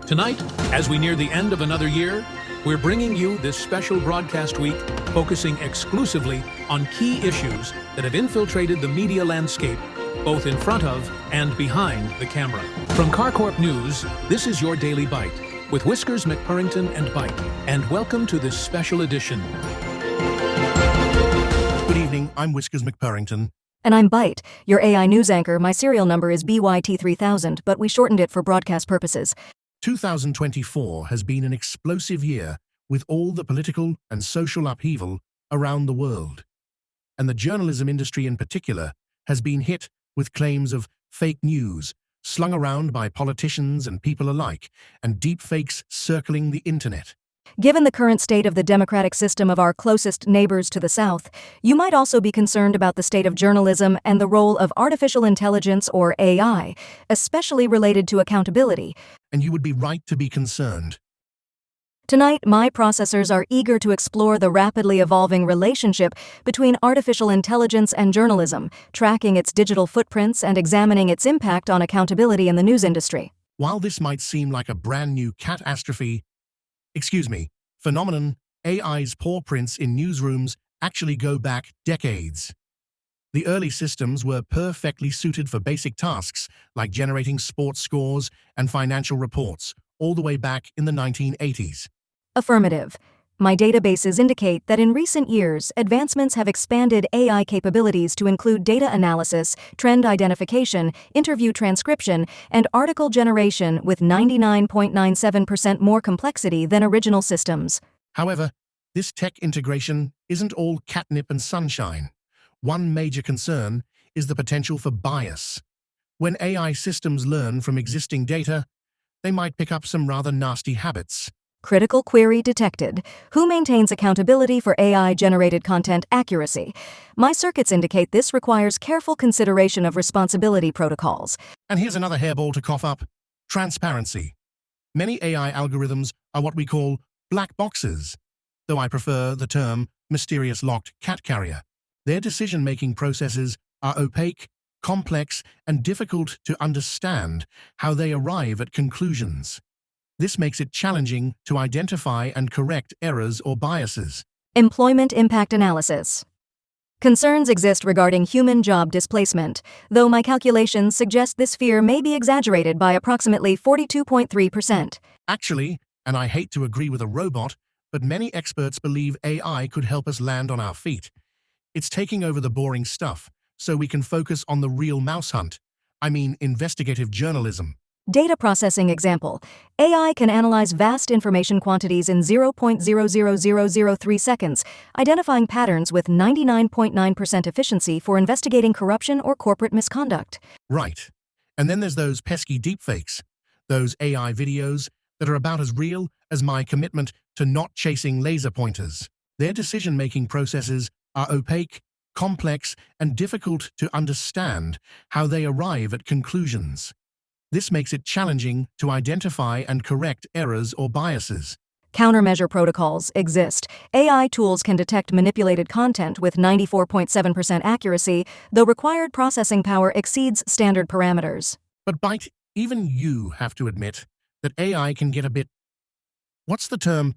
Tonight, as we near the end of another year, we're bringing you this special broadcast week focusing exclusively on key issues that have infiltrated the media landscape, both in front of and behind the camera. From CarCorp News, this is your Daily Bite with Whiskers McPurrington and Bite, and welcome to this special edition. Good evening, I'm Whiskers McPurrington. And I'm Bite, your AI news anchor. My serial number is BYT3000, but we shortened it for broadcast purposes. 2024 has been an explosive year with all the political and social upheaval around the world. And the journalism industry in particular has been hit with claims of fake news slung around by politicians and people alike, and deepfakes circling the internet. Given the current state of the democratic system of our closest neighbors to the south, you might also be concerned about the state of journalism and the role of artificial intelligence or AI, especially related to accountability. And you would be right to be concerned. Tonight, my processors are eager to explore the rapidly evolving relationship between artificial intelligence and journalism, tracking its digital footprints and examining its impact on accountability in the news industry. While this might seem like a brand new phenomenon, AI's paw prints in newsrooms actually go back decades. The early systems were perfectly suited for basic tasks like generating sports scores and financial reports, all the way back in the 1980s. Affirmative. My databases indicate that in recent years, advancements have expanded AI capabilities to include data analysis, trend identification, interview transcription, and article generation with 99.97% more complexity than original systems. However, this tech integration isn't all catnip and sunshine. One major concern is the potential for bias. When AI systems learn from existing data, they might pick up some rather nasty habits. Critical query detected. Who maintains accountability for AI-generated content accuracy? My circuits indicate this requires careful consideration of responsibility protocols. And here's another hairball to cough up: transparency. Many AI algorithms are what we call black boxes, though I prefer the term mysterious locked cat carrier. Their decision-making processes are opaque, complex, and difficult to understand how they arrive at conclusions. This makes it challenging to identify and correct errors or biases. Employment impact analysis. Concerns exist regarding human job displacement, though my calculations suggest this fear may be exaggerated by approximately 42.3%. Actually, and I hate to agree with a robot, but many experts believe AI could help us land on our feet. It's taking over the boring stuff, so we can focus on the real mouse hunt. I mean, investigative journalism. Data processing example. AI can analyze vast information quantities in 0.00003 seconds, identifying patterns with 99.9% efficiency for investigating corruption or corporate misconduct. Right. And then there's those pesky deepfakes, those AI videos that are about as real as my commitment to not chasing laser pointers. Their decision-making processes are opaque, complex, and difficult to understand how they arrive at conclusions. This makes it challenging to identify and correct errors or biases. Countermeasure protocols exist. AI tools can detect manipulated content with 94.7% accuracy, though required processing power exceeds standard parameters. But Bite, even you have to admit that AI can get a bit, what's the term,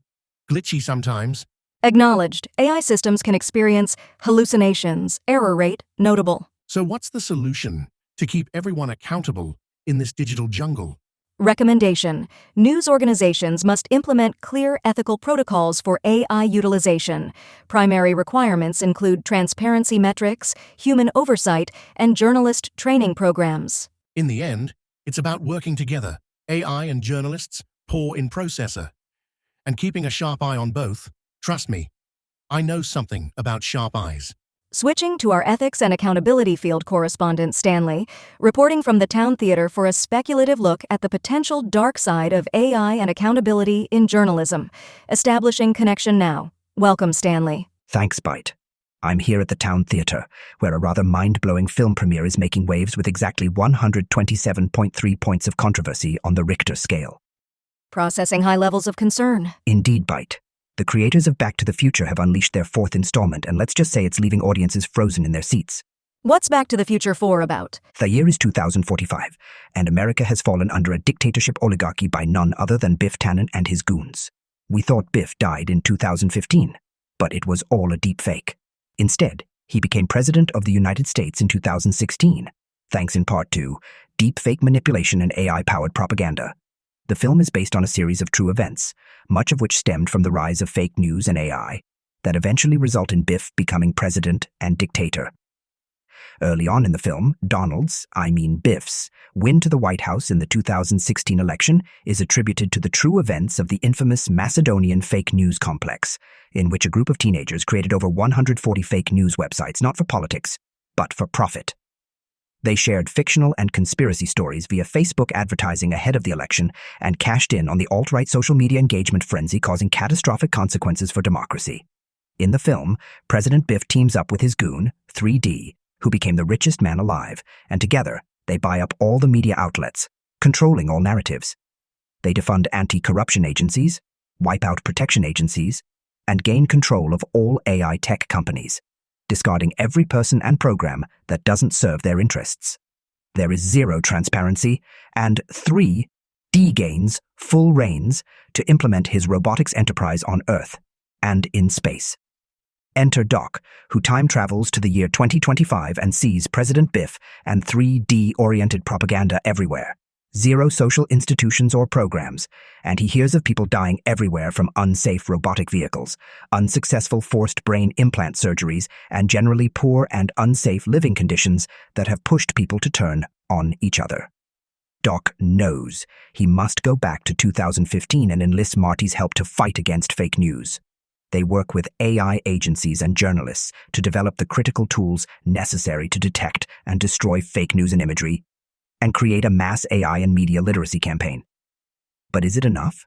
glitchy sometimes. Acknowledged. AI systems can experience hallucinations, error rate notable. So what's the solution to keep everyone accountable in this digital jungle? Recommendation. News organizations must implement clear ethical protocols for AI utilization. Primary requirements include transparency metrics, human oversight, and journalist training programs. In the end, it's about working together, AI and journalists, paw in processor, and keeping a sharp eye on both. Trust me, I know something about sharp eyes. Switching to our ethics and accountability field correspondent Stanley, reporting from the Town Theater for a speculative look at the potential dark side of AI and accountability in journalism. Establishing connection now. Welcome, Stanley. Thanks, Bite. I'm here at the Town Theater, where a rather mind-blowing film premiere is making waves with exactly 127.3 points of controversy on the Richter scale. Processing high levels of concern. Indeed, Bite. The creators of Back to the Future have unleashed their fourth installment, and let's just say it's leaving audiences frozen in their seats. What's Back to the Future 4 about? The year is 2045, and America has fallen under a dictatorship oligarchy by none other than Biff Tannen and his goons. We thought Biff died in 2015, but it was all a deep fake. Instead, he became president of the United States in 2016, thanks in part to deep fake manipulation and AI-powered propaganda. The film is based on a series of true events, much of which stemmed from the rise of fake news and AI, that eventually result in Biff becoming president and dictator. Early on in the film, Biff's, win to the White House in the 2016 election is attributed to the true events of the infamous Macedonian fake news complex, in which a group of teenagers created over 140 fake news websites not for politics, but for profit. They shared fictional and conspiracy stories via Facebook advertising ahead of the election and cashed in on the alt-right social media engagement frenzy, causing catastrophic consequences for democracy. In the film, President Biff teams up with his goon, 3D, who became the richest man alive, and together, they buy up all the media outlets, controlling all narratives. They defund anti-corruption agencies, wipe out protection agencies, and gain control of all AI tech companies, discarding every person and program that doesn't serve their interests. There is zero transparency, and 3D gains full reins to implement his robotics enterprise on Earth and in space. Enter Doc, who time travels to the year 2025 and sees President Biff and 3D-oriented propaganda everywhere. Zero social institutions or programs, and he hears of people dying everywhere from unsafe robotic vehicles, unsuccessful forced brain implant surgeries, and generally poor and unsafe living conditions that have pushed people to turn on each other. Doc knows he must go back to 2015 and enlist Marty's help to fight against fake news. They work with AI agencies and journalists to develop the critical tools necessary to detect and destroy fake news and imagery, and create a mass AI and media literacy campaign. But is it enough?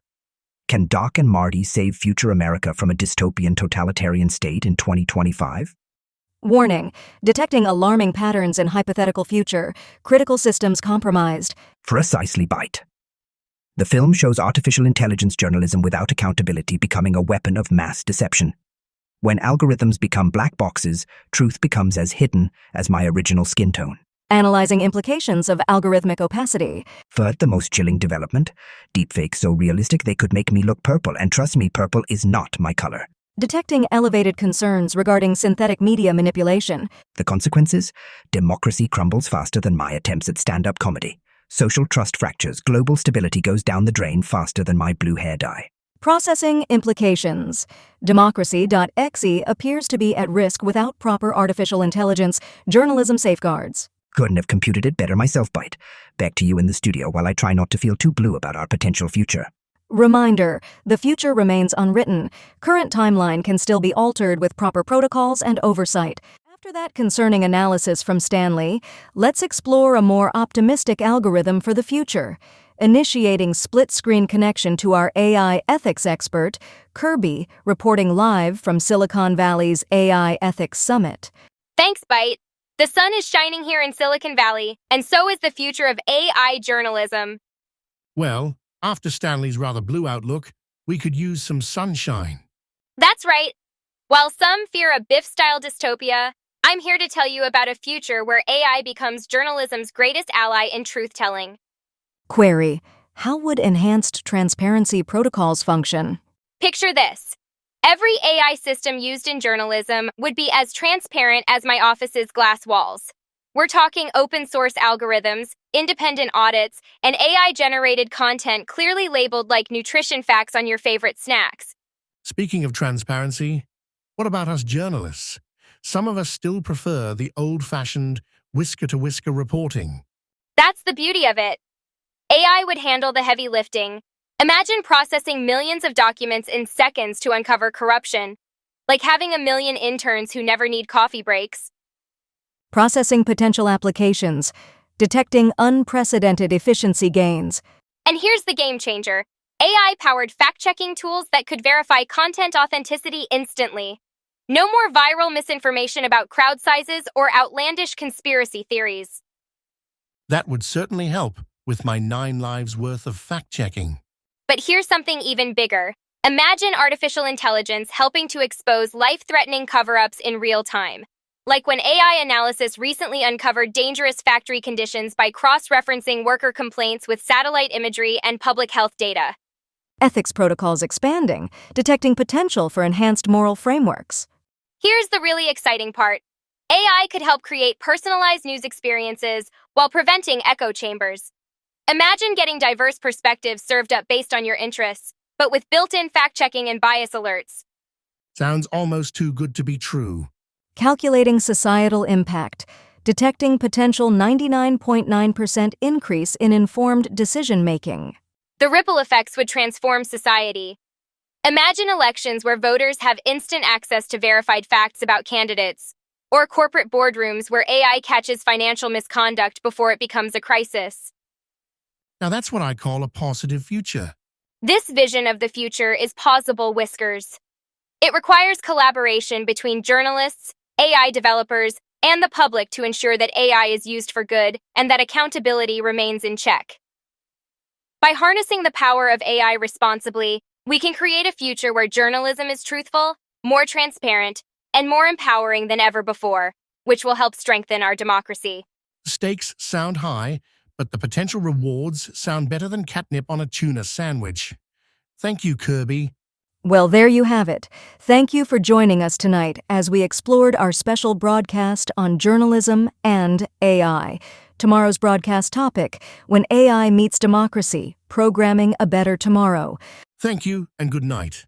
Can Doc and Marty save future America from a dystopian totalitarian state in 2025? Warning: detecting alarming patterns in hypothetical future. Critical systems compromised. Precisely bite. The film shows artificial intelligence journalism without accountability becoming a weapon of mass deception. When algorithms become black boxes, truth becomes as hidden as my original skin tone. Analyzing implications of algorithmic opacity. Third, the most chilling development, deepfakes so realistic they could make me look purple, and trust me, purple is not my color. Detecting elevated concerns regarding synthetic media manipulation. The consequences? Democracy crumbles faster than my attempts at stand-up comedy. Social trust fractures, global stability goes down the drain faster than my blue hair dye. Processing implications. Democracy.exe appears to be at risk without proper artificial intelligence journalism safeguards. Couldn't have computed it better myself, Bite. Back to you in the studio while I try not to feel too blue about our potential future. Reminder: the future remains unwritten. Current timeline can still be altered with proper protocols and oversight. After that concerning analysis from Stanley, let's explore a more optimistic algorithm for the future. Initiating split-screen connection to our AI ethics expert, Kirby, reporting live from Silicon Valley's AI Ethics Summit. Thanks, Byte. The sun is shining here in Silicon Valley, and so is the future of AI journalism. Well, after Stanley's rather blue outlook, we could use some sunshine. That's right. While some fear a Biff-style dystopia, I'm here to tell you about a future where AI becomes journalism's greatest ally in truth-telling. Query: how would enhanced transparency protocols function? Picture this. Every AI system used in journalism would be as transparent as my office's glass walls. We're talking open-source algorithms, independent audits, and AI-generated content clearly labeled like nutrition facts on your favorite snacks. Speaking of transparency, what about us journalists? Some of us still prefer the old-fashioned whisker-to-whisker reporting. That's the beauty of it. AI would handle the heavy lifting. Imagine processing millions of documents in seconds to uncover corruption, like having a million interns who never need coffee breaks. Processing potential applications. Detecting unprecedented efficiency gains. And here's the game changer. AI-powered fact-checking tools that could verify content authenticity instantly. No more viral misinformation about crowd sizes or outlandish conspiracy theories. That would certainly help with my 9 lives' worth of fact-checking. But here's something even bigger. Imagine artificial intelligence helping to expose life-threatening cover-ups in real time. like when AI analysis recently uncovered dangerous factory conditions by cross-referencing worker complaints with satellite imagery and public health data. Ethics protocols expanding, detecting potential for enhanced moral frameworks. Here's the really exciting part. AI could help create personalized news experiences while preventing echo chambers. Imagine getting diverse perspectives served up based on your interests, but with built-in fact-checking and bias alerts. Sounds almost too good to be true. Calculating societal impact, detecting potential 99.9% increase in informed decision-making. The ripple effects would transform society. Imagine elections where voters have instant access to verified facts about candidates, or corporate boardrooms where AI catches financial misconduct before it becomes a crisis. Now that's what I call a positive future. This vision of the future is plausible, Whiskers. It requires collaboration between journalists, AI developers, and the public to ensure that AI is used for good and that accountability remains in check. By harnessing the power of AI responsibly, we can create a future where journalism is truthful, more transparent, and more empowering than ever before, which will help strengthen our democracy. The stakes sound high, but the potential rewards sound better than catnip on a tuna sandwich. Thank you, Kirby. Well, there you have it. Thank you for joining us tonight as we explored our special broadcast on journalism and AI. Tomorrow's broadcast topic, When AI Meets Democracy, Programming a Better Tomorrow. Thank you and good night.